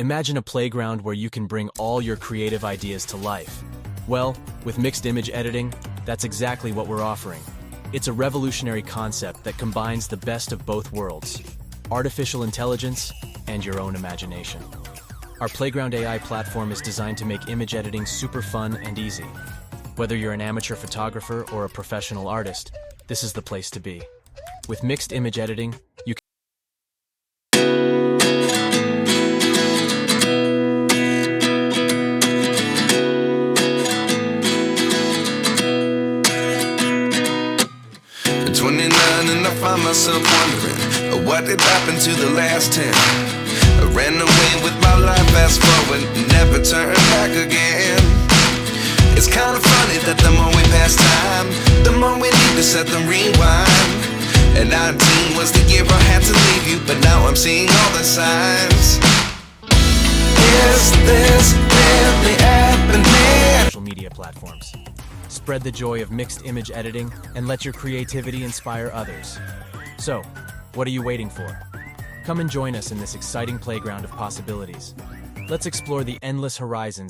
Imagine a playground where you can bring all your creative ideas to life. Well, with mixed image editing, that's exactly what we're offering. It's a revolutionary concept that combines the best of both worlds, artificial intelligence and your own imagination. Our Playground AI platform is designed to make image editing super fun and easy. Whether you're an amateur photographer or a professional artist, this is the place to be. With mixed image editing, you can At 29 and I find myself wondering what did happen to the last 10. I ran away with my life, fast forward, never turn back again. It's kind of funny that the more we pass time, the more we need to set them rewind. And 19 was the year I had to leave you, but now I'm seeing all the signs. Is this really happening? social media platforms. Spread the joy of mixed image editing and let your creativity inspire others. So, what are you waiting for? Come and join us in this exciting playground of possibilities. Let's explore the endless horizons